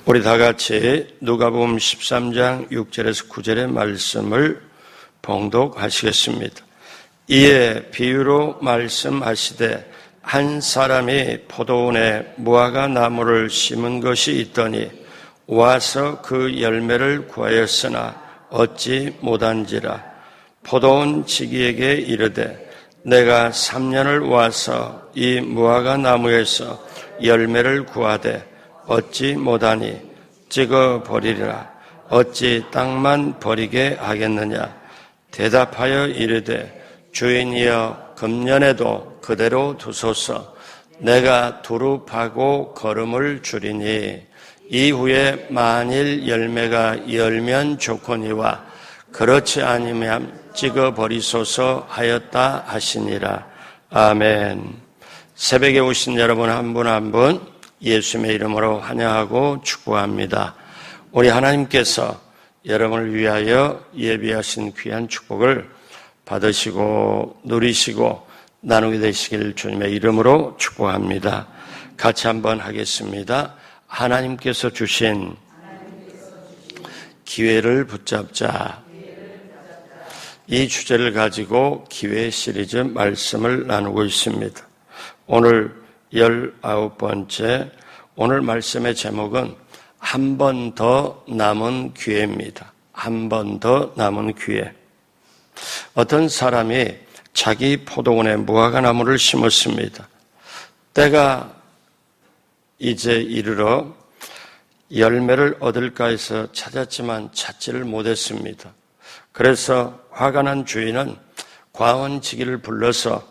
우리 다 같이 누가복음 13장 6절에서 9절의 말씀을 봉독하시겠습니다. 이에 비유로 말씀하시되 한 사람이 포도원에 무화과 나무를 심은 것이 있더니 와서 그 열매를 구하였으나 얻지 못한지라. 포도원 지기에게 이르되 내가 3년을 와서 이 무화과 나무에서 열매를 구하되 얻지 못하니 찍어 버리리라. 어찌 땅만 버리게 하겠느냐. 대답하여 이르되 주인이여 금년에도 그대로 두소서. 내가 두루 파고 거름을 주리니 이후에 만일 열매가 열면 좋거니와 그렇지 아니면 찍어 버리소서 하였다 하시니라. 아멘. 새벽에 오신 여러분 한 분 한 분 예수님의 이름으로 환영하고 축복합니다. 우리 하나님께서 여러분을 위하여 예비하신 귀한 축복을 받으시고 누리시고 나누게 되시길 주님의 이름으로 축복합니다. 같이 한번 하겠습니다. 하나님께서 주신 기회를 붙잡자. 이 주제를 가지고 기회 시리즈 말씀을 나누고 있습니다. 오늘 19번째, 오늘 말씀의 제목은 한 번 더 남은 기회입니다. 한 번 더 남은 기회. 어떤 사람이 자기 포도원에 무화과 나무를 심었습니다. 때가 이제 이르러 열매를 얻을까 해서 찾았지만 찾지를 못했습니다. 그래서 화가 난 주인은 과원지기를 불러서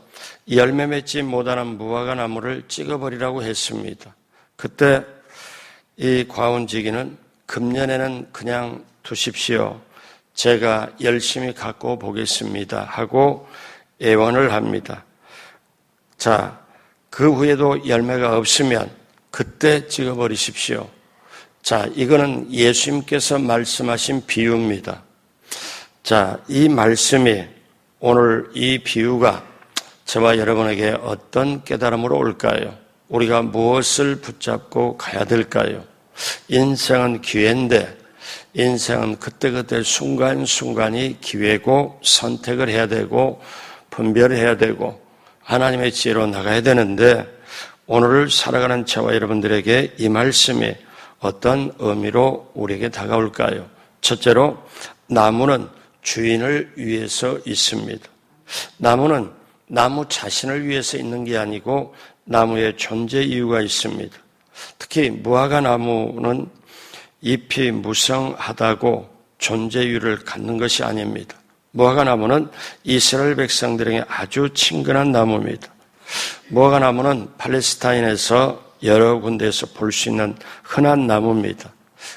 열매 맺지 못하는 무화과 나무를 찍어버리라고 했습니다. 그때 이 과원지기는 금년에는 그냥 두십시오. 제가 열심히 갖고 보겠습니다 하고 애원을 합니다. 자, 그 후에도 열매가 없으면 그때 찍어버리십시오. 자, 이거는 예수님께서 말씀하신 비유입니다. 자, 이 말씀이 오늘 이 비유가 저와 여러분에게 어떤 깨달음으로 올까요? 우리가 무엇을 붙잡고 가야 될까요? 인생은 기회인데 인생은 그때그때 순간순간이 기회고 선택을 해야 되고 분별해야 되고 하나님의 지혜로 나가야 되는데 오늘을 살아가는 저와 여러분들에게 이 말씀이 어떤 의미로 우리에게 다가올까요? 첫째로 나무는 주인을 위해서 있습니다. 나무는 나무 자신을 위해서 있는 게 아니고 나무의 존재 이유가 있습니다. 특히 무화과 나무는 잎이 무성하다고 존재 이유를 갖는 것이 아닙니다. 무화과 나무는 이스라엘 백성들에게 아주 친근한 나무입니다. 무화과 나무는 팔레스타인에서 여러 군데에서 볼 수 있는 흔한 나무입니다.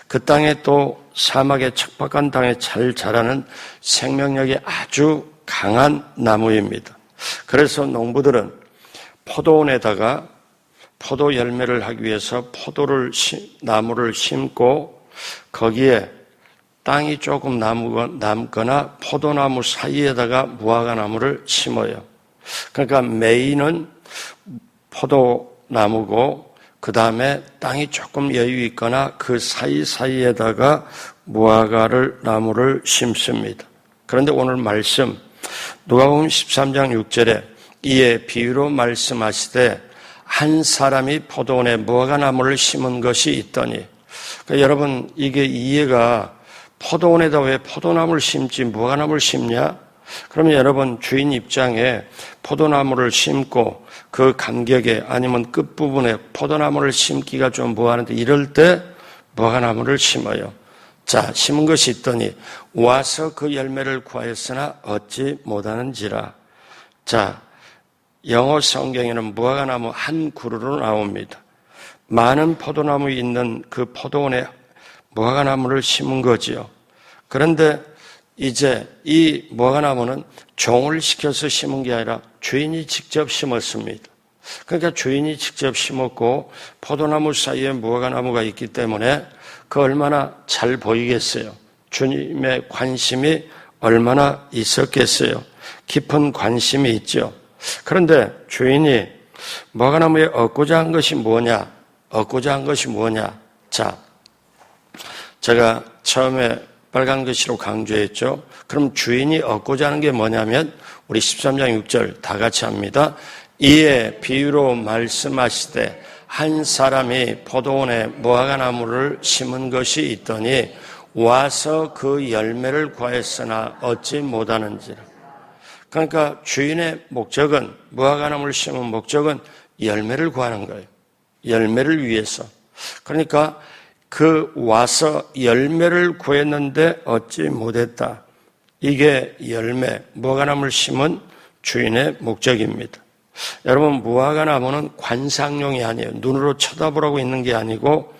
그 땅에 또 사막의 척박한 땅에 잘 자라는 생명력이 아주 강한 나무입니다. 그래서 농부들은 포도원에다가 포도 열매를 하기 위해서 나무를 심고 거기에 땅이 조금 남거나 포도나무 사이에다가 무화과 나무를 심어요. 그러니까 메인은 포도나무고 그 다음에 땅이 조금 여유 있거나 그 사이사이에다가 무화과를 나무를 심습니다. 그런데 오늘 말씀 누가복음 13장 6절에 이에 비유로 말씀하시되 한 사람이 포도원에 무화과 나무를 심은 것이 있더니 그러니까 여러분 이게 이해가 포도원에다 왜 포도나무를 심지 무화과 나무를 심냐? 그러면 여러분 주인 입장에 포도나무를 심고 그 간격에 아니면 끝부분에 포도나무를 심기가 좀 뭐하는데 이럴 때 무화과 나무를 심어요. 자, 심은 것이 있더니 와서 그 열매를 구하였으나 얻지 못하는지라. 자, 영어 성경에는 무화과 나무 한 그루로 나옵니다. 많은 포도나무 있는 그 포도원에 무화과 나무를 심은 거지요. 그런데 이제 이 무화과 나무는 종을 시켜서 심은 게 아니라 주인이 직접 심었습니다. 그러니까 주인이 직접 심었고 포도나무 사이에 무화과 나무가 있기 때문에 그 얼마나 잘 보이겠어요. 주님의 관심이 얼마나 있었겠어요. 깊은 관심이 있죠. 그런데 주인이 무화과 나무에 얻고자 한 것이 뭐냐? 자, 제가 처음에 빨간 글씨로 강조했죠. 그럼 주인이 얻고자 하는 게 뭐냐면 우리 13장 6절 다 같이 합니다. 이에 비유로 말씀하시되 한 사람이 포도원에 무화과나무를 심은 것이 있더니 와서 그 열매를 구하였으나 얻지 못하는지라. 그러니까 주인의 목적은, 무화과나무를 심은 목적은 열매를 구하는 거예요. 열매를 위해서. 그러니까 그 와서 열매를 구했는데 얻지 못했다. 이게 열매, 무화과나무를 심은 주인의 목적입니다. 여러분, 무화과나무는 관상용이 아니에요. 눈으로 쳐다보라고 있는 게 아니고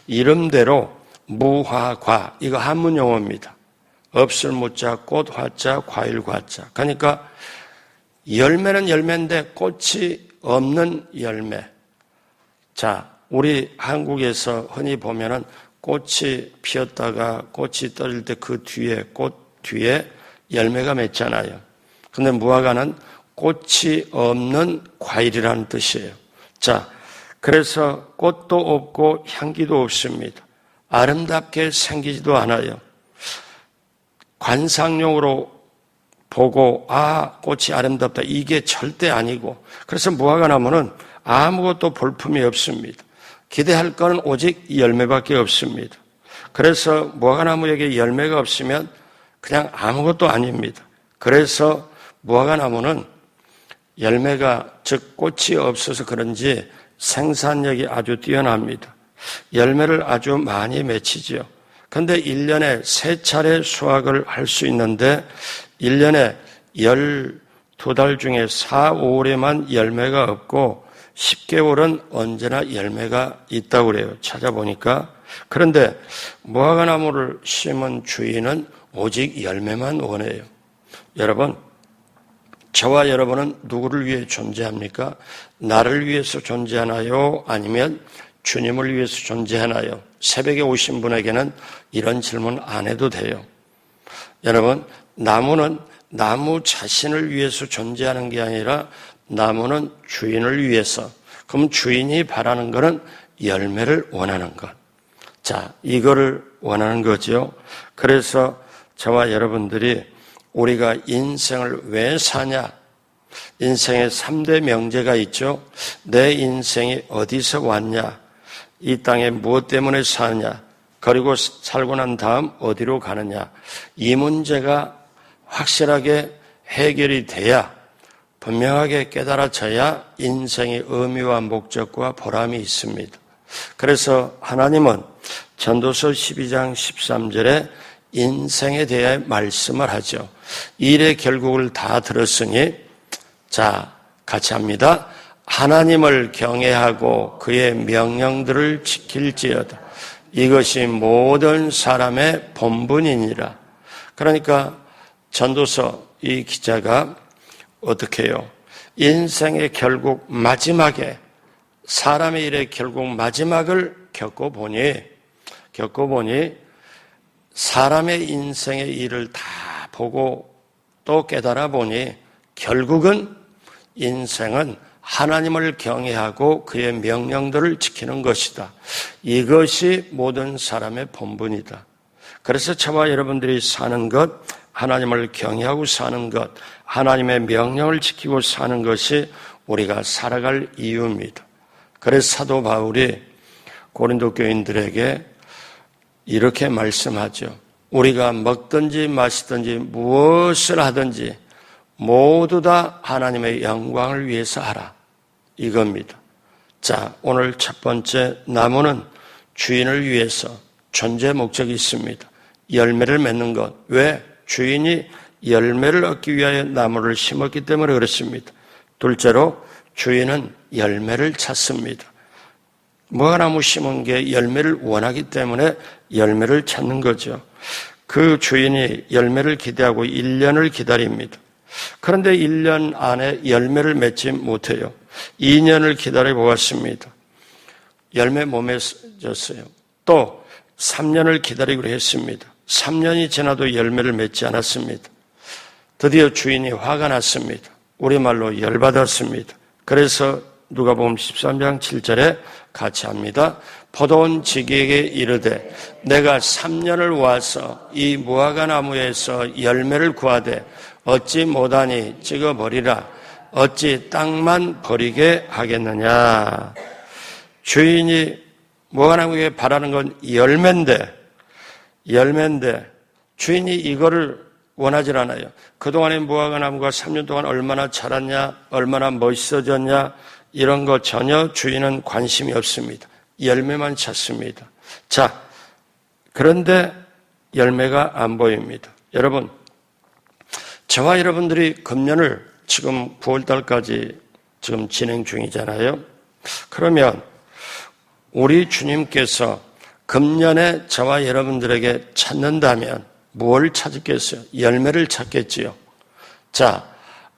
이름대로 무화과, 이거 한문 용어입니다. 없을 무자, 꽃 화자, 과일 과자. 그러니까 열매는 열매인데 꽃이 없는 열매. 자, 우리 한국에서 흔히 보면은 꽃이 피었다가 꽃이 떨어질 때 그 뒤에, 꽃 뒤에 열매가 맺잖아요. 근데 무화과는 꽃이 없는 과일이라는 뜻이에요. 자, 그래서 꽃도 없고 향기도 없습니다. 아름답게 생기지도 않아요. 관상용으로 보고 꽃이 아름답다. 이게 절대 아니고, 그래서 무화과나무는 아무것도 볼품이 없습니다. 기대할 건 오직 열매밖에 없습니다. 그래서 무화과나무에게 열매가 없으면 그냥 아무것도 아닙니다. 그래서 무화과나무는 열매가, 즉 꽃이 없어서 그런지 생산력이 아주 뛰어납니다. 열매를 아주 많이 맺히죠. 그런데 1년에 3차례 수확을 할 수 있는데 1년에 12달 중에 4, 5월에만 열매가 없고 10개월은 언제나 열매가 있다고 그래요. 찾아보니까. 그런데 무화과나무를 심은 주인은 오직 열매만 원해요. 여러분, 저와 여러분은 누구를 위해 존재합니까? 나를 위해서 존재하나요? 아니면 주님을 위해서 존재하나요? 새벽에 오신 분에게는 이런 질문 안 해도 돼요. 여러분, 나무는 나무 자신을 위해서 존재하는 게 아니라 나무는 주인을 위해서. 그럼 주인이 바라는 것은 열매를 원하는 것. 자, 이거를 원하는 거죠. 그래서 저와 여러분들이 우리가 인생을 왜 사냐? 인생에 3대 명제가 있죠. 내 인생이 어디서 왔냐? 이 땅에 무엇 때문에 사느냐? 그리고 살고 난 다음 어디로 가느냐? 이 문제가 확실하게 해결이 돼야, 분명하게 깨달아져야 인생의 의미와 목적과 보람이 있습니다. 그래서 하나님은 전도서 12장 13절에 인생에 대해 말씀을 하죠. 일의 결국을 다 들었으니, 자, 같이 합니다. 하나님을 경외하고 그의 명령들을 지킬지어다. 이것이 모든 사람의 본분이니라. 그러니까 전도서 이 기자가 어떻게 해요? 인생의 결국 마지막에, 사람의 일의 결국 마지막을 겪어보니 사람의 인생의 일을 다 보고 또 깨달아 보니 결국은 인생은 하나님을 경외하고 그의 명령들을 지키는 것이다. 이것이 모든 사람의 본분이다. 그래서 저와 여러분들이 사는 것, 하나님을 경외하고 사는 것, 하나님의 명령을 지키고 사는 것이 우리가 살아갈 이유입니다. 그래서 사도 바울이 고린도 교인들에게 이렇게 말씀하죠. 우리가 먹든지 마시든지 무엇을 하든지 모두 다 하나님의 영광을 위해서 하라. 이겁니다. 자, 오늘 첫 번째, 나무는 주인을 위해서 존재 목적이 있습니다. 열매를 맺는 것. 왜? 주인이 열매를 얻기 위하여 나무를 심었기 때문에 그렇습니다. 둘째로, 주인은 열매를 찾습니다. 무화과나무 심은 게 열매를 원하기 때문에 열매를 찾는 거죠. 그 주인이 열매를 기대하고 1년을 기다립니다. 그런데 1년 안에 열매를 맺지 못해요. 2년을 기다려보았습니다. 열매 못 맺었어요. 또 3년을 기다리기로 했습니다. 3년이 지나도 열매를 맺지 않았습니다. 드디어 주인이 화가 났습니다. 우리말로 열받았습니다. 그래서 누가복음 13장 7절에 같이 합니다. 포도원 지기에게 이르되 내가 3년을 와서 이 무화과 나무에서 열매를 구하되 어찌 못하니 찍어버리라. 어찌 땅만 버리게 하겠느냐. 주인이 무화과나무에 바라는 건 열매인데 주인이 이거를 원하질 않아요. 그동안에 무화과나무가 3년 동안 얼마나 자랐냐, 얼마나 멋있어졌냐, 이런 거 전혀 주인은 관심이 없습니다. 열매만 찾습니다. 자, 그런데 열매가 안 보입니다. 여러분, 저와 여러분들이 금년을 지금 9월달까지 지금 진행 중이잖아요. 그러면 우리 주님께서 금년에 저와 여러분들에게 찾는다면 무엇을 찾겠어요? 열매를 찾겠지요. 자,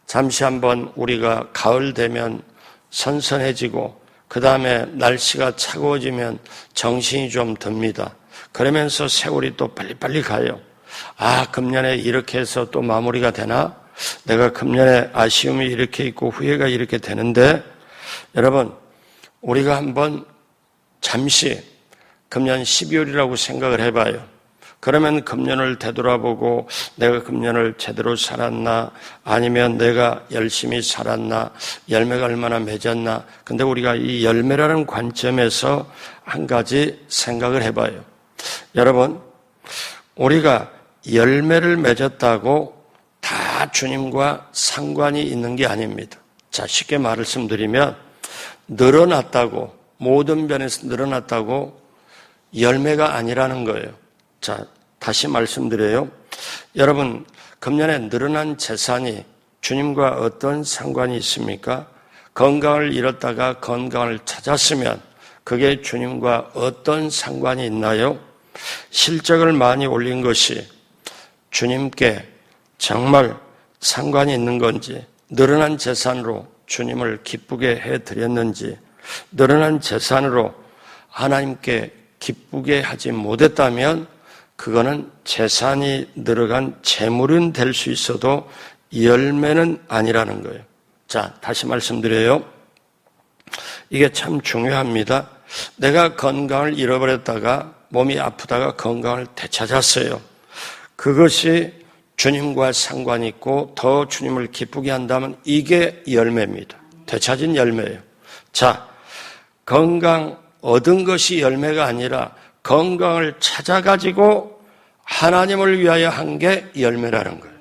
잠시 한번 우리가 가을 되면 선선해지고 그 다음에 날씨가 차가워지면 정신이 좀 듭니다. 그러면서 세월이 또 빨리빨리 가요. 아, 금년에 이렇게 해서 또 마무리가 되나? 내가 금년에 아쉬움이 이렇게 있고 후회가 이렇게 되는데, 여러분, 우리가 한번 잠시 금년 12월이라고 생각을 해봐요. 그러면 금년을 되돌아보고 내가 금년을 제대로 살았나, 아니면 내가 열심히 살았나, 열매가 얼마나 맺었나. 근데 우리가 이 열매라는 관점에서 한 가지 생각을 해봐요. 여러분, 우리가 열매를 맺었다고 다 주님과 상관이 있는 게 아닙니다. 자, 쉽게 말씀드리면 늘어났다고, 모든 면에서 늘어났다고 열매가 아니라는 거예요. 자, 다시 말씀드려요. 여러분, 금년에 늘어난 재산이 주님과 어떤 상관이 있습니까? 건강을 잃었다가 건강을 찾았으면 그게 주님과 어떤 상관이 있나요? 실적을 많이 올린 것이 주님께 정말 상관이 있는 건지, 늘어난 재산으로 주님을 기쁘게 해드렸는지, 늘어난 재산으로 하나님께 기쁘게 하지 못했다면 그거는 재산이 늘어간 재물은 될 수 있어도 열매는 아니라는 거예요. 자, 다시 말씀드려요. 이게 참 중요합니다. 내가 건강을 잃어버렸다가 몸이 아프다가 건강을 되찾았어요. 그것이 주님과 상관이 있고 더 주님을 기쁘게 한다면 이게 열매입니다. 되찾은 열매예요. 자, 건강 얻은 것이 열매가 아니라 건강을 찾아가지고 하나님을 위하여 한 게 열매라는 거예요.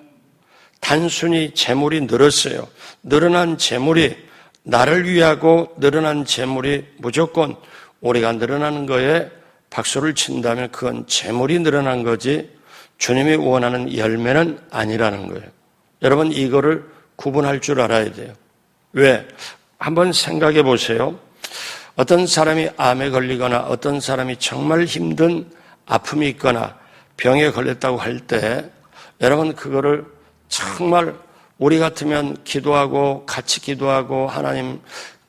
단순히 재물이 늘었어요. 늘어난 재물이 나를 위하고 늘어난 재물이 무조건 우리가 늘어나는 거에 박수를 친다면 그건 재물이 늘어난 거지 주님이 원하는 열매는 아니라는 거예요. 여러분, 이거를 구분할 줄 알아야 돼요. 왜? 한번 생각해 보세요. 어떤 사람이 암에 걸리거나 어떤 사람이 정말 힘든 아픔이 있거나 병에 걸렸다고 할 때 여러분, 그거를 정말 우리 같으면 기도하고 같이 기도하고 하나님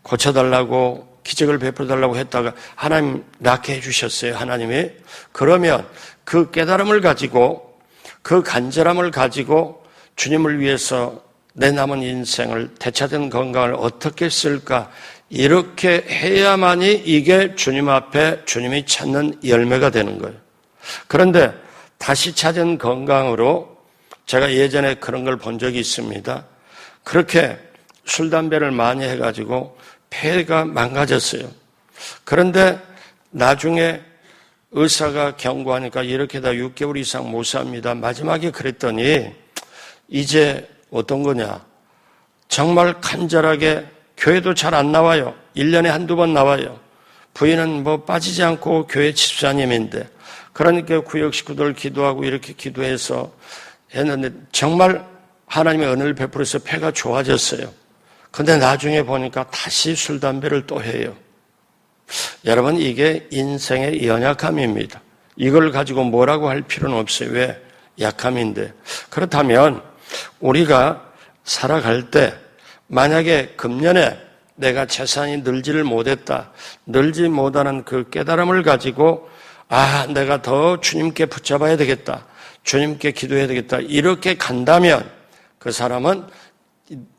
고쳐달라고 기적을 베풀어달라고 했다가 하나님 낫게 해주셨어요. 하나님이. 그러면 그 깨달음을 가지고 그 간절함을 가지고 주님을 위해서 내 남은 인생을 되찾은 건강을 어떻게 쓸까, 이렇게 해야만이 이게 주님 앞에 주님이 찾는 열매가 되는 거예요. 그런데 다시 찾은 건강으로 제가 예전에 그런 걸 본 적이 있습니다. 그렇게 술, 담배를 많이 해가지고 폐가 망가졌어요. 그런데 나중에 의사가 경고하니까 이렇게 다 6개월 이상 못 삽니다. 마지막에 그랬더니 이제 어떤 거냐. 정말 간절하게 교회도 잘 안 나와요. 1년에 한두 번 나와요. 부인은 뭐 빠지지 않고 교회 집사님인데, 그러니까 구역 식구들 기도하고 이렇게 기도해서 했는데 정말 하나님의 은혜를 베풀어서 폐가 좋아졌어요. 근데 나중에 보니까 다시 술, 담배를 또 해요. 여러분, 이게 인생의 연약함입니다. 이걸 가지고 뭐라고 할 필요는 없어요. 왜? 약함인데. 그렇다면 우리가 살아갈 때 만약에 금년에 내가 재산이 늘지를 못했다, 늘지 못하는 그 깨달음을 가지고 아, 내가 더 주님께 붙잡아야 되겠다, 주님께 기도해야 되겠다, 이렇게 간다면 그 사람은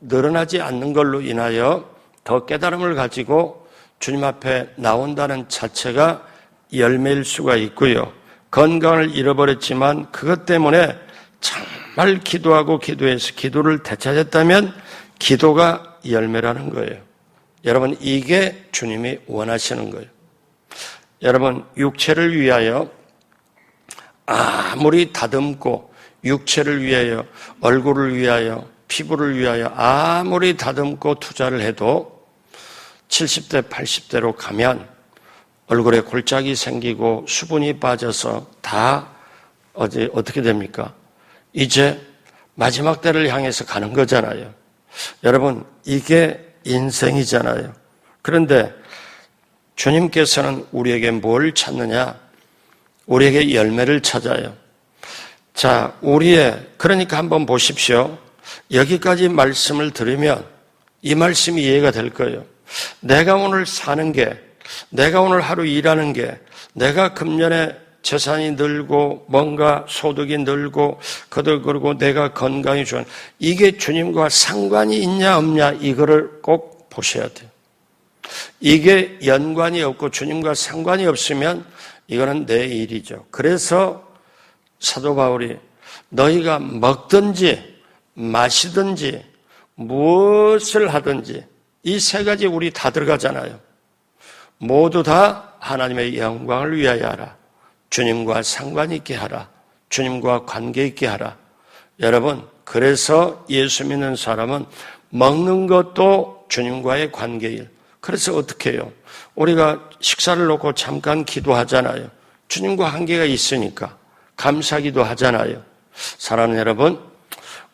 늘어나지 않는 걸로 인하여 더 깨달음을 가지고 주님 앞에 나온다는 자체가 열매일 수가 있고요. 건강을 잃어버렸지만 그것 때문에 정말 기도하고 기도해서 기도를 되찾았다면 기도가 열매라는 거예요. 여러분, 이게 주님이 원하시는 거예요. 여러분, 육체를 위하여 아무리 다듬고, 육체를 위하여, 얼굴을 위하여, 피부를 위하여 아무리 다듬고 투자를 해도 70대, 80대로 가면 얼굴에 골짜기 생기고 수분이 빠져서 다 어떻게 됩니까? 이제 마지막 때를 향해서 가는 거잖아요. 여러분, 이게 인생이잖아요. 그런데 주님께서는 우리에게 뭘 찾느냐? 우리에게 열매를 찾아요. 자, 그러니까 한번 보십시오. 여기까지 말씀을 들으면 이 말씀이 이해가 될 거예요. 내가 오늘 사는 게, 내가 오늘 하루 일하는 게, 내가 금년에 재산이 늘고 뭔가 소득이 늘고 그리고 내가 건강이 좋은, 이게 주님과 상관이 있냐 없냐, 이거를 꼭 보셔야 돼요. 이게 연관이 없고 주님과 상관이 없으면 이거는 내 일이죠. 그래서 사도 바울이 너희가 먹든지 마시든지 무엇을 하든지 이 세 가지 우리 다 들어가잖아요. 모두 다 하나님의 영광을 위하여 하라. 주님과 상관 있게 하라. 주님과 관계 있게 하라. 여러분, 그래서 예수 믿는 사람은 먹는 것도 주님과의 관계일. 그래서 어떻게 해요? 우리가 식사를 놓고 잠깐 기도하잖아요. 주님과 관계가 있으니까 감사기도 하잖아요. 사랑하는 여러분,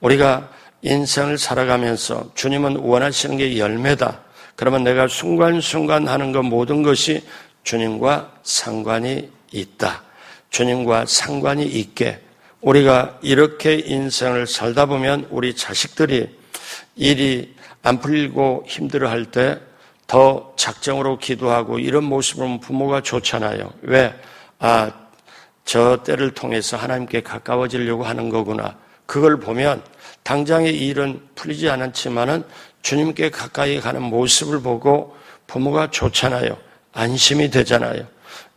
우리가 인생을 살아가면서 주님은 원하시는 게 열매다. 그러면 내가 순간순간 하는 것 모든 것이 주님과 상관이 있다. 주님과 상관이 있게 우리가 이렇게 인생을 살다 보면 우리 자식들이 일이 안 풀리고 힘들어할 때 더 작정으로 기도하고 이런 모습을 보면 부모가 좋잖아요. 왜? 저 때를 통해서 하나님께 가까워지려고 하는 거구나. 그걸 보면 당장의 일은 풀리지 않았지만은 주님께 가까이 가는 모습을 보고 부모가 좋잖아요. 안심이 되잖아요.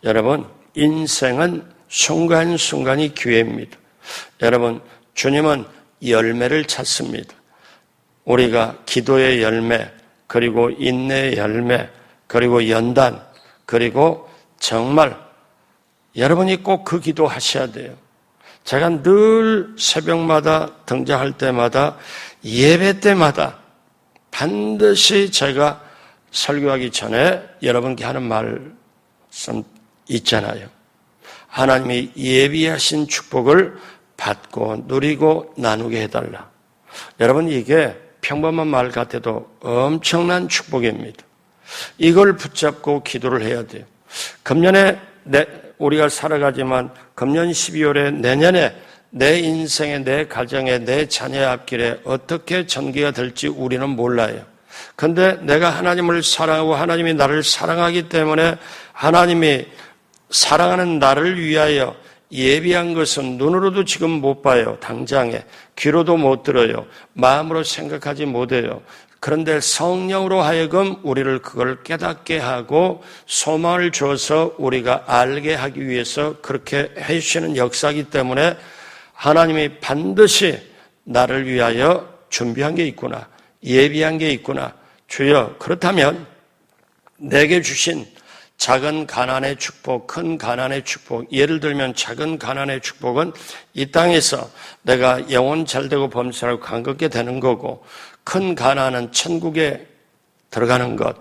여러분, 인생은 순간순간이 기회입니다. 여러분, 주님은 열매를 찾습니다. 우리가 기도의 열매, 그리고 인내의 열매, 그리고 연단, 그리고 정말 여러분이 꼭 그 기도 하셔야 돼요. 제가 늘 새벽마다 등장할 때마다 예배 때마다 반드시 제가 설교하기 전에 여러분께 하는 말씀 있잖아요. 하나님이 예비하신 축복을 받고 누리고 나누게 해달라. 여러분, 이게 평범한 말 같아도 엄청난 축복입니다. 이걸 붙잡고 기도를 해야 돼요. 금년에 우리가 살아가지만 금년 12월에 내년에 내 인생에, 내 가정에, 내 자녀의 앞길에 어떻게 전개가 될지 우리는 몰라요. 그런데 내가 하나님을 사랑하고 하나님이 나를 사랑하기 때문에 하나님이 사랑하는 나를 위하여 예비한 것은 눈으로도 지금 못 봐요. 당장에. 귀로도 못 들어요. 마음으로 생각하지 못해요. 그런데 성령으로 하여금 우리를 그걸 깨닫게 하고 소망을 줘서 우리가 알게 하기 위해서 그렇게 해주시는 역사이기 때문에 하나님이 반드시 나를 위하여 준비한 게 있구나. 예비한 게 있구나. 주여, 그렇다면 내게 주신 작은 가난의 축복, 큰 가난의 축복, 예를 들면 작은 가난의 축복은 이 땅에서 내가 영혼 잘되고 범사하고 감격게 되는 거고, 큰 가난은 천국에 들어가는 것,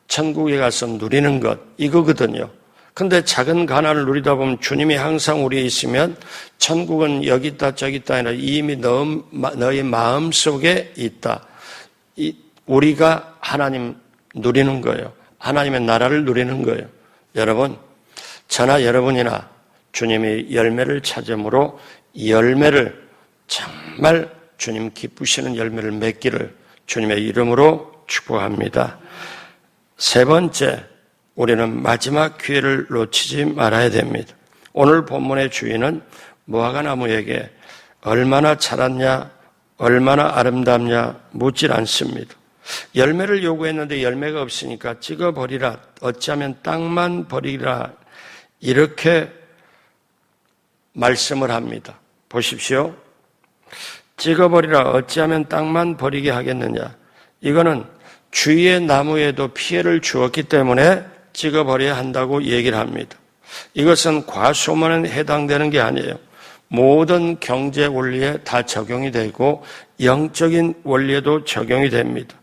천국에 가서 누리는 것, 이거거든요. 근데 작은 가난을 누리다 보면 주님이 항상 우리에 있으면 천국은 여기 있다 저기 있다 아니라 이미 너의 마음속에 있다. 우리가 하나님 누리는 거예요. 하나님의 나라를 누리는 거예요. 여러분, 저나 여러분이나 주님이 열매를 찾음으로 열매를 정말 주님 기쁘시는 열매를 맺기를 주님의 이름으로 축복합니다. 세 번째, 우리는 마지막 기회를 놓치지 말아야 됩니다. 오늘 본문의 주인은 무화과 나무에게 얼마나 자랐냐, 얼마나 아름답냐 묻질 않습니다. 열매를 요구했는데 열매가 없으니까 찍어버리라. 어찌하면 땅만 버리라. 이렇게 말씀을 합니다. 보십시오. 찍어버리라. 어찌하면 땅만 버리게 하겠느냐. 이거는 주위의 나무에도 피해를 주었기 때문에 찍어버려야 한다고 얘기를 합니다. 이것은 과소만에 해당되는 게 아니에요. 모든 경제 원리에 다 적용이 되고 영적인 원리에도 적용이 됩니다.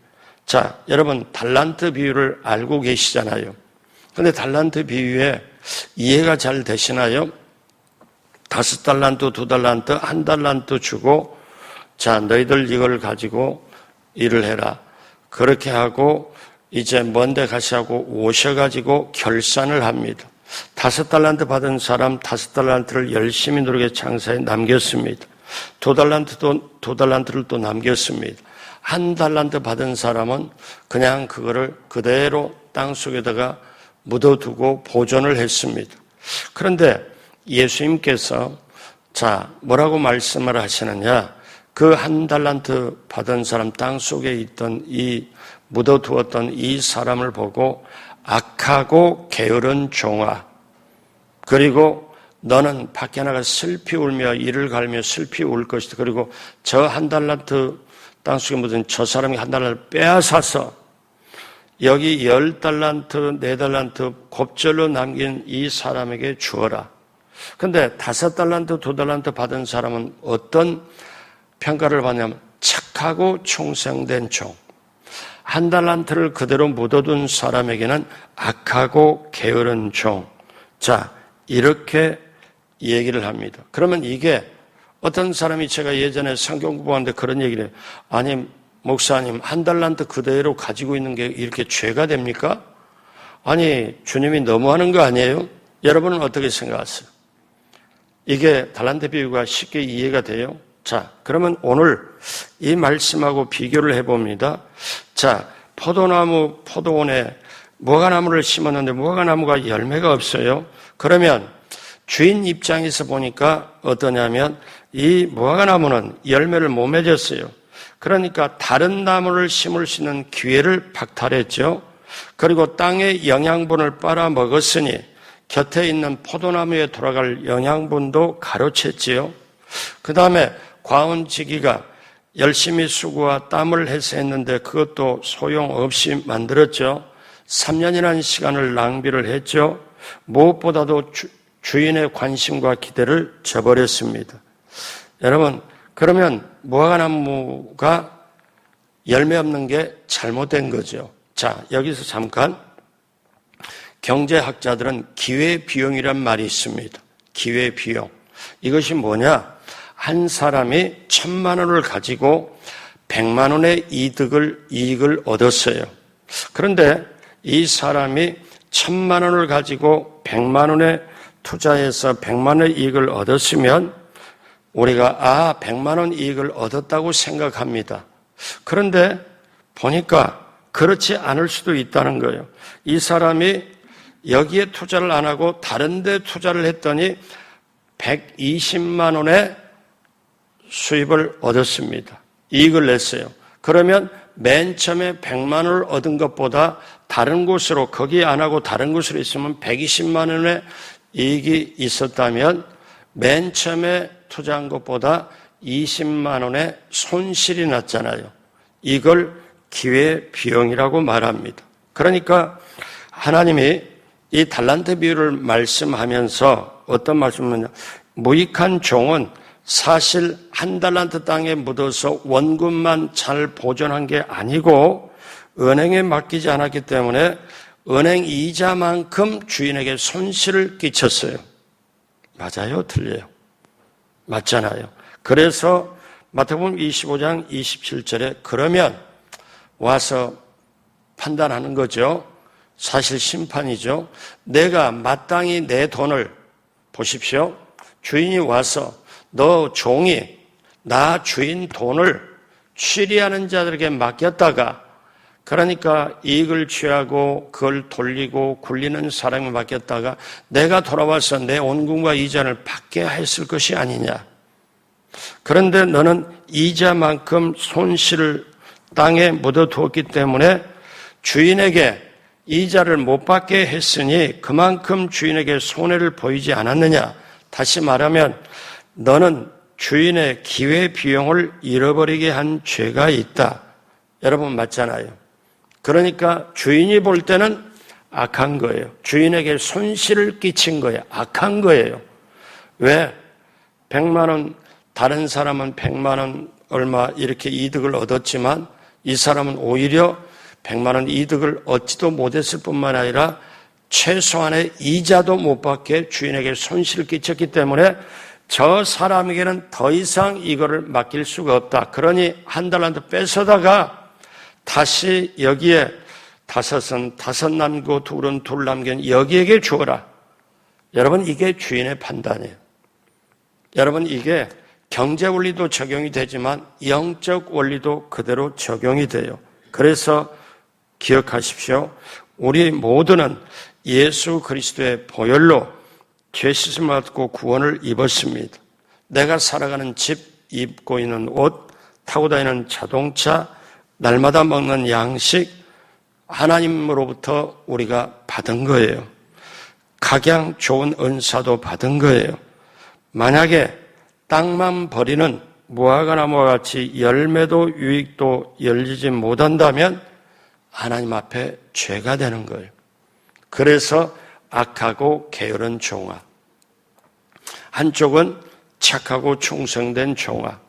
자, 여러분 달란트 비유를 알고 계시잖아요. 그런데 달란트 비유에 이해가 잘 되시나요? 5달란트, 2달란트, 1달란트 주고 자, 너희들 이걸 가지고 일을 해라. 그렇게 하고 이제 먼데 가시하고 오셔가지고 결산을 합니다. 5달란트 받은 사람 5달란트를 열심히 노력해 장사에 남겼습니다. 2달란트를 또 남겼습니다. 1달란트 받은 사람은 그냥 그거를 그대로 땅속에다가 묻어두고 보존을 했습니다. 그런데 예수님께서 자, 뭐라고 말씀을 하시느냐? 그 1달란트 받은 사람 땅속에 있던 이 묻어두었던 이 사람을 보고 악하고 게으른 종아, 그리고 너는 밖에 나가 슬피 울며 이를 갈며 슬피 울 것이다. 그리고 저 1달란트 땅속에 묻은 저 사람이 1달란트 빼앗아서 여기 10달란트, 4달란트 곱절로 남긴 이 사람에게 주어라. 근데 5달란트, 2달란트 받은 사람은 어떤 평가를 받냐면 착하고 충성된 종. 1달란트를 그대로 묻어둔 사람에게는 악하고 게으른 종. 자, 이렇게 얘기를 합니다. 그러면 이게 어떤 사람이 제가 예전에 성경 공부하는데 그런 얘기를 해요. 아니, 목사님, 1달란트 그대로 가지고 있는 게 이렇게 죄가 됩니까? 아니, 주님이 너무하는 거 아니에요? 여러분은 어떻게 생각하세요? 이게 달란트 비유가 쉽게 이해가 돼요? 자, 그러면 오늘 이 말씀하고 비교를 해봅니다. 자, 포도나무, 포도원에 무화과나무를 심었는데 무화과나무가 열매가 없어요. 그러면 주인 입장에서 보니까 어떠냐면 이 무화과나무는 열매를 못 맺었어요. 그러니까 다른 나무를 심을 수 있는 기회를 박탈했죠. 그리고 땅의 영양분을 빨아먹었으니 곁에 있는 포도나무에 돌아갈 영양분도 가로챘지요. 그 다음에 과운지기가 열심히 수고와 땀을 해서 했는데 그것도 소용없이 만들었죠. 3년이라는 시간을 낭비를 했죠. 무엇보다도 주인의 관심과 기대를 저버렸습니다. 여러분, 그러면 무화과나무가 열매 없는 게 잘못된 거죠. 자, 여기서 잠깐 경제학자들은 기회비용이란 말이 있습니다. 기회비용. 이것이 뭐냐? 한 사람이 1,000만 원을 가지고 100만 원의 이익을 얻었어요. 그런데 이 사람이 1,000만 원을 가지고 100만 원에 투자해서 100만 원의 이익을 얻었으면 우리가 100만 원 이익을 얻었다고 생각합니다. 그런데 보니까 그렇지 않을 수도 있다는 거예요. 이 사람이 여기에 투자를 안 하고 다른 데 투자를 했더니 120만 원의 수입을 얻었습니다. 이익을 냈어요. 그러면 맨 처음에 100만 원을 얻은 것보다 다른 곳으로 거기 안 하고 다른 곳으로 있으면 120만 원의 이익이 있었다면 맨 처음에 투자한 것보다 20만 원의 손실이 났잖아요. 이걸 기회비용이라고 말합니다. 그러니까 하나님이 이 달란트 비유를 말씀하면서 어떤 말씀이냐, 무익한 종은 사실 1달란트 땅에 묻어서 원금만 잘 보존한 게 아니고 은행에 맡기지 않았기 때문에 은행 이자만큼 주인에게 손실을 끼쳤어요. 맞아요? 틀려요? 맞잖아요. 그래서 마태복음 25장 27절에 그러면 와서 판단하는 거죠. 사실 심판이죠. 내가 마땅히 내 돈을, 보십시오. 주인이 와서 너 종이 나 주인 돈을 취리하는 자들에게 맡겼다가, 그러니까 이익을 취하고 그걸 돌리고 굴리는 사람이 맡겼다가 내가 돌아와서 내 원금과 이자를 받게 했을 것이 아니냐. 그런데 너는 이자만큼 손실을 땅에 묻어두었기 때문에 주인에게 이자를 못 받게 했으니 그만큼 주인에게 손해를 보이지 않았느냐? 다시 말하면 너는 주인의 기회비용을 잃어버리게 한 죄가 있다. 여러분 맞잖아요. 그러니까 주인이 볼 때는 악한 거예요. 주인에게 손실을 끼친 거예요. 악한 거예요. 왜? 100만 원, 다른 사람은 100만 원 얼마 이렇게 이득을 얻었지만 이 사람은 오히려 100만 원 이득을 얻지도 못했을 뿐만 아니라 최소한의 이자도 못 받게 주인에게 손실을 끼쳤기 때문에 저 사람에게는 더 이상 이거를 맡길 수가 없다. 그러니 한 달란트 뺏어다가 다시 여기에 5은 5 남고 2은 2 남긴 여기에게 주어라. 여러분 이게 주인의 판단이에요. 여러분 이게 경제 원리도 적용이 되지만 영적 원리도 그대로 적용이 돼요. 그래서 기억하십시오. 우리 모두는 예수 그리스도의 보혈로 죄 씻음을 받고 구원을 입었습니다. 내가 살아가는 집, 입고 있는 옷, 타고 다니는 자동차, 날마다 먹는 양식, 하나님으로부터 우리가 받은 거예요. 각양 좋은 은사도 받은 거예요. 만약에 땅만 버리는 무화과나무와 같이 열매도 유익도 열리지 못한다면 하나님 앞에 죄가 되는 거예요. 그래서 악하고 게으른 종아, 한쪽은 착하고 충성된 종아.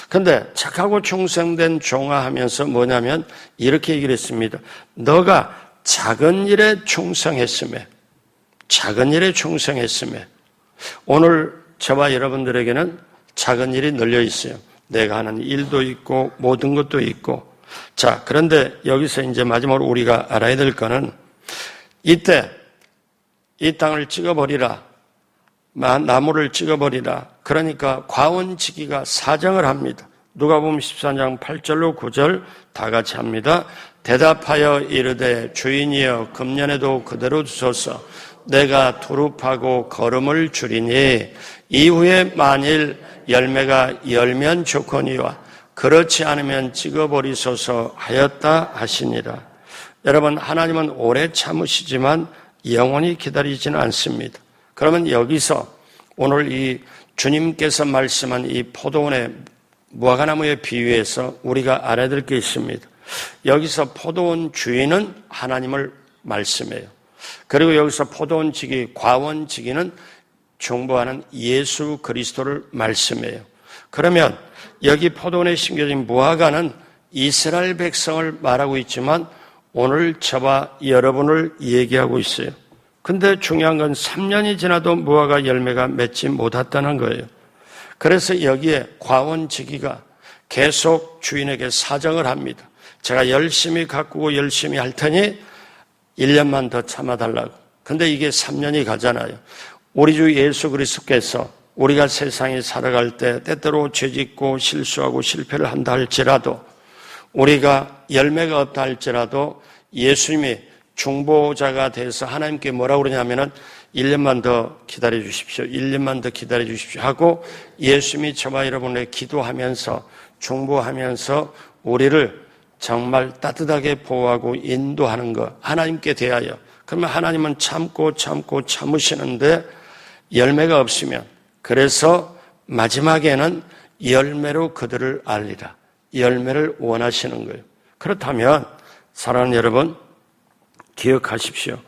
근데 착하고 충성된 종아 하면서 뭐냐면 이렇게 얘기를 했습니다. 너가 작은 일에 충성했음에, 작은 일에 충성했음에. 오늘 저와 여러분들에게는 작은 일이 널려 있어요. 내가 하는 일도 있고 모든 것도 있고. 자, 그런데 여기서 이제 마지막으로 우리가 알아야 될 거는 이때 이 땅을 찍어버리라. 나무를 찍어버리라. 그러니까 과원지기가 사정을 합니다. 누가복음 14장 8절로 9절 다 같이 합니다. 대답하여 이르되 주인이여 금년에도 그대로 두소서. 내가 두릅하고 거름을 줄이니 이후에 만일 열매가 열면 좋거니와 그렇지 않으면 찍어버리소서 하였다 하시니라. 여러분 하나님은 오래 참으시지만 영원히 기다리지는 않습니다. 그러면 여기서 오늘 이 주님께서 말씀한 이 포도원의 무화과나무의 비유에서 우리가 알아야 될 게 있습니다. 여기서 포도원 주인은 하나님을 말씀해요. 그리고 여기서 포도원지기, 과원지기는 중보하는 예수 그리스도를 말씀해요. 그러면 여기 포도원에 심겨진 무화과는 이스라엘 백성을 말하고 있지만 오늘 저와 여러분을 얘기하고 있어요. 근데 중요한 건 3년이 지나도 무화과 열매가 맺지 못했다는 거예요. 그래서 여기에 과원지기가 계속 주인에게 사정을 합니다. 제가 열심히 가꾸고 열심히 할 테니 1년만 더 참아달라고. 근데 이게 3년이 가잖아요. 우리 주 예수 그리스도께서 우리가 세상에 살아갈 때 때때로 죄짓고 실수하고 실패를 한다 할지라도 우리가 열매가 없다 할지라도 예수님이 중보자가 돼서 하나님께 뭐라고 그러냐면은 1년만 더 기다려 주십시오. 1년만 더 기다려 주십시오 하고 예수님이 저와 여러분을 기도하면서 중보하면서 우리를 정말 따뜻하게 보호하고 인도하는 것, 하나님께 대하여. 그러면 하나님은 참고 참으시는데 열매가 없으면 그래서 마지막에는 열매로 그들을 알리라. 열매를 원하시는 거예요. 그렇다면 사랑하는 여러분 기억하십시오.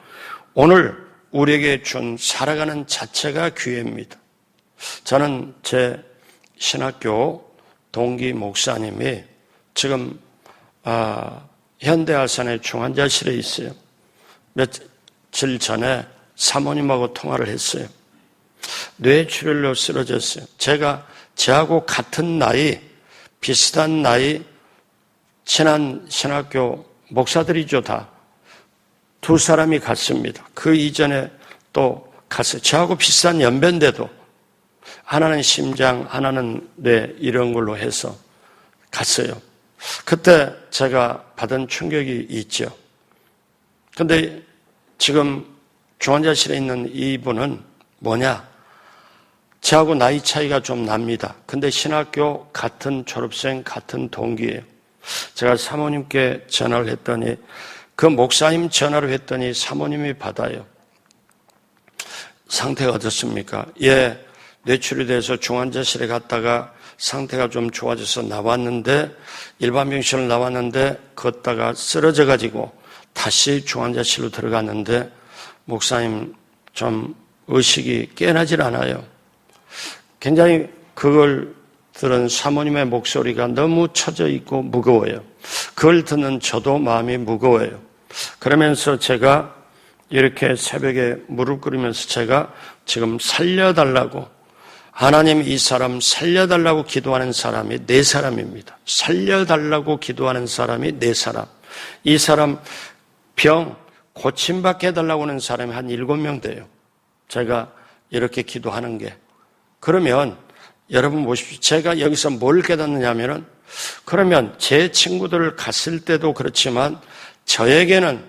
오늘 우리에게 준 살아가는 자체가 기회입니다. 저는 제 신학교 동기 목사님이 지금 현대아산의 중환자실에 있어요. 며칠 전에 사모님하고 통화를 했어요. 뇌출혈로 쓰러졌어요. 제가 저하고 같은 나이, 비슷한 나이, 친한 신학교 목사들이죠 다. 두 사람이 갔습니다. 그 이전에 또 갔어요. 저하고 비슷한 연배인데도 하나는 심장, 하나는 뇌 이런 걸로 해서 갔어요. 그때 제가 받은 충격이 있죠. 근데 지금 중환자실에 있는 이분은 뭐냐? 저하고 나이 차이가 좀 납니다. 근데 신학교 같은 졸업생, 같은 동기예요. 제가 사모님께 전화를 했더니 그 목사님 전화를 했더니 사모님이 받아요. 상태가 어떻습니까? 예, 뇌출이 돼서 중환자실에 갔다가 상태가 좀 좋아져서 나왔는데 일반 병실을 나왔는데 걷다가 쓰러져가지고 다시 중환자실로 들어갔는데 목사님 좀 의식이 깨나질 않아요. 굉장히 그걸 들은 사모님의 목소리가 너무 처져 있고 무거워요. 그걸 듣는 저도 마음이 무거워요. 그러면서 제가 이렇게 새벽에 무릎 꿇으면서 제가 지금 살려달라고, 하나님 이 사람 살려달라고 기도하는 사람이 4사람입니다. 살려달라고 기도하는 사람이 4사람. 이 사람 병 고침받게 해달라고 하는 사람이 한 7명 돼요. 제가 이렇게 기도하는 게. 그러면 여러분 보십시오. 제가 여기서 뭘 깨닫느냐면은, 그러면 제 친구들 갔을 때도 그렇지만 저에게는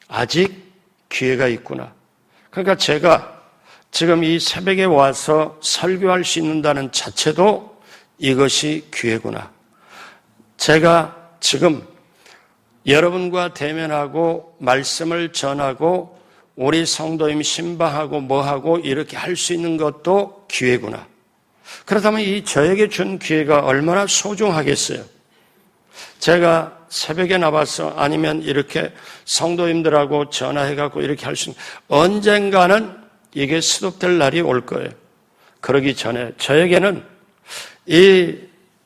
아직 기회가 있구나. 그러니까 제가 지금 이 새벽에 와서 설교할 수 있는다는 자체도 이것이 기회구나. 제가 지금 여러분과 대면하고 말씀을 전하고 우리 성도님 신방하고 뭐하고 이렇게 할 수 있는 것도 기회구나. 그렇다면 이 저에게 준 기회가 얼마나 소중하겠어요. 제가 새벽에 나와서 아니면 이렇게 성도님들하고 전화해갖고 이렇게 할 수 있는, 언젠가는 이게 스톱될 날이 올 거예요. 그러기 전에 저에게는 이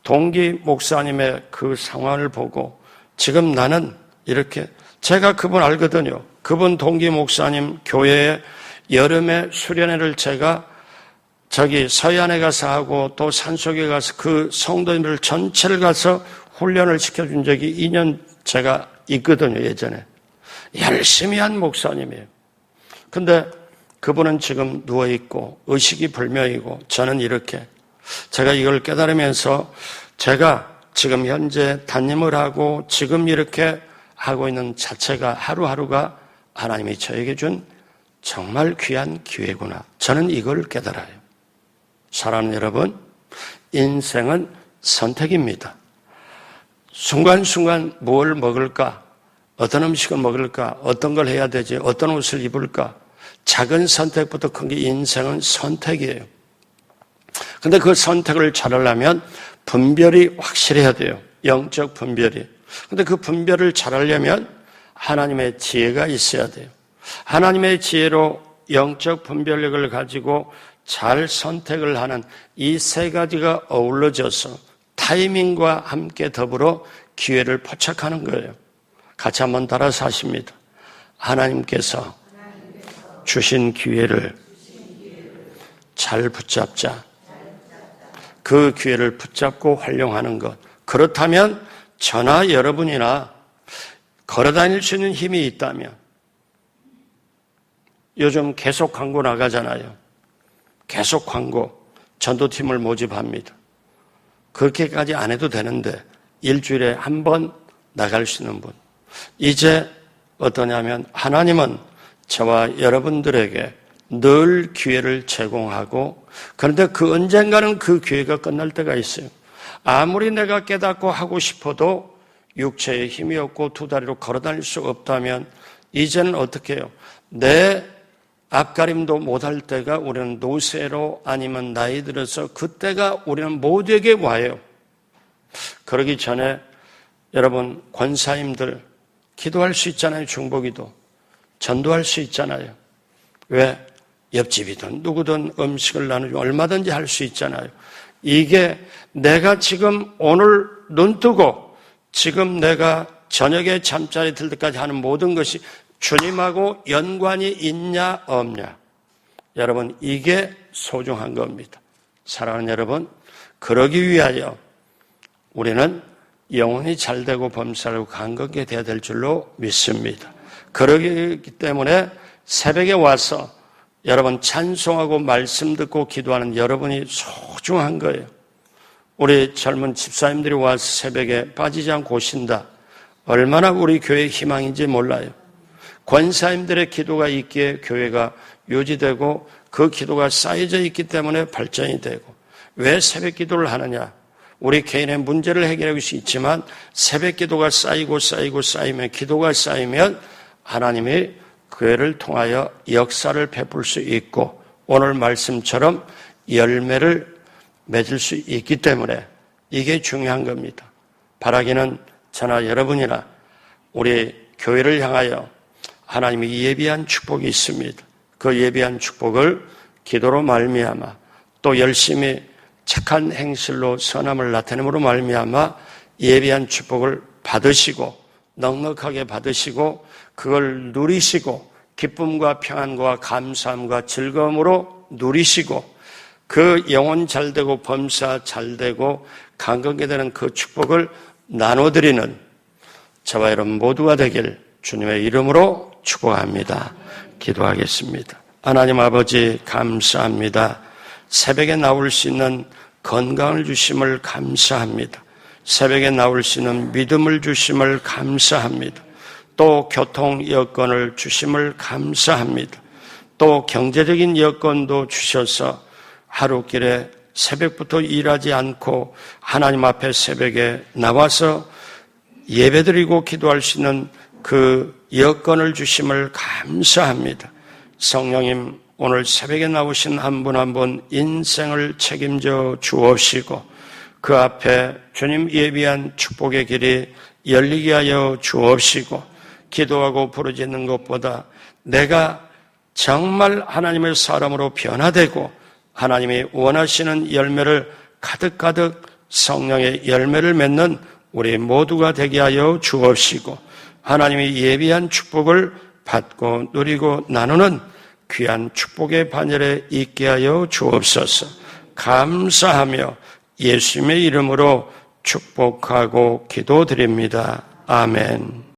동기 목사님의 그 상황을 보고 지금 나는 이렇게, 제가 그분 알거든요. 그분 동기 목사님 교회에 여름에 수련회를 제가 저기 서해안에 가서 하고 또 산속에 가서 그 성도님들 전체를 가서 훈련을 시켜준 적이 2년 제가 있거든요, 예전에. 열심히 한 목사님이에요. 근데 그분은 지금 누워있고 의식이 불명이고 저는 이렇게, 제가 이걸 깨달으면서 제가 지금 현재 담임을 하고 지금 이렇게 하고 있는 자체가 하루하루가 하나님이 저에게 준 정말 귀한 기회구나. 저는 이걸 깨달아요. 사랑하는 여러분, 인생은 선택입니다. 순간순간 뭘 먹을까? 어떤 음식을 먹을까? 어떤 걸 해야 되지? 어떤 옷을 입을까? 작은 선택부터 큰 게 인생은 선택이에요. 근데 그 선택을 잘하려면 분별이 확실해야 돼요. 영적 분별이. 근데 그 분별을 잘하려면 하나님의 지혜가 있어야 돼요. 하나님의 지혜로 영적 분별력을 가지고 잘 선택을 하는 이 3가지가 어우러져서 타이밍과 함께 더불어 기회를 포착하는 거예요. 같이 한번 따라서 하십니다. 하나님께서 주신 기회를 잘 붙잡자. 그 기회를 붙잡고 활용하는 것. 그렇다면 저나 여러분이나 걸어다닐 수 있는 힘이 있다면, 요즘 계속 광고 나가잖아요. 계속 광고, 전도팀을 모집합니다. 그렇게까지 안 해도 되는데 일주일에 한 번 나갈 수 있는 분. 이제 어떠냐면 하나님은 저와 여러분들에게 늘 기회를 제공하고, 그런데 그 언젠가는 그 기회가 끝날 때가 있어요. 아무리 내가 깨닫고 하고 싶어도 육체에 힘이 없고 2다리로 걸어다닐 수 없다면 이제는 어떻게 해요? 내 앞가림도 못할 때가 우리는 노쇠로 아니면 나이 들어서 그때가 우리는 모두에게 와요. 그러기 전에 여러분 권사님들 기도할 수 있잖아요. 중보기도. 전도할 수 있잖아요. 왜? 옆집이든 누구든 음식을 나누고 얼마든지 할 수 있잖아요. 이게 내가 지금 오늘 눈 뜨고 지금 내가 저녁에 잠자리 들 때까지 하는 모든 것이 주님하고 연관이 있냐 없냐. 여러분 이게 소중한 겁니다. 사랑하는 여러분, 그러기 위하여 우리는 영혼이 잘되고 범사하고 강건하게 되어야 될 줄로 믿습니다. 그러기 때문에 새벽에 와서 여러분 찬송하고 말씀 듣고 기도하는 여러분이 소중한 거예요. 우리 젊은 집사님들이 와서 새벽에 빠지지 않고 오신다. 얼마나 우리 교회의 희망인지 몰라요. 권사님들의 기도가 있기에 교회가 유지되고 그 기도가 쌓여져 있기 때문에 발전이 되고, 왜 새벽 기도를 하느냐? 우리 개인의 문제를 해결할 수 있지만 새벽 기도가 쌓이면 기도가 쌓이면 하나님이 교회를 통하여 역사를 베풀 수 있고 오늘 말씀처럼 열매를 맺을 수 있기 때문에 이게 중요한 겁니다. 바라기는 저나 여러분이나 우리 교회를 향하여 하나님이 예비한 축복이 있습니다. 그 예비한 축복을 기도로 말미암아 또 열심히 착한 행실로 선함을 나타냄으로 말미암아 예비한 축복을 받으시고 넉넉하게 받으시고 그걸 누리시고 기쁨과 평안과 감사함과 즐거움으로 누리시고 그 영혼 잘되고 범사 잘되고 강건케 되는 그 축복을 나눠드리는 저와 여러분 모두가 되길 주님의 이름으로 축복합니다. 기도하겠습니다. 하나님 아버지 감사합니다. 새벽에 나올 수 있는 건강을 주심을 감사합니다. 새벽에 나올 수 있는 믿음을 주심을 감사합니다. 또 교통 여건을 주심을 감사합니다. 또 경제적인 여건도 주셔서 하루길에 새벽부터 일하지 않고 하나님 앞에 새벽에 나와서 예배드리고 기도할 수 있는 그 여건을 주심을 감사합니다. 성령님 오늘 새벽에 나오신 한 분 한 분 인생을 책임져 주옵시고 그 앞에 주님 예비한 축복의 길이 열리게 하여 주옵시고 기도하고 부르짖는 것보다 내가 정말 하나님의 사람으로 변화되고 하나님이 원하시는 열매를 가득가득 성령의 열매를 맺는 우리 모두가 되게 하여 주옵시고 하나님이 예비한 축복을 받고 누리고 나누는 귀한 축복의 반열에 있게 하여 주옵소서. 감사하며 예수님의 이름으로 축복하고 기도드립니다. 아멘.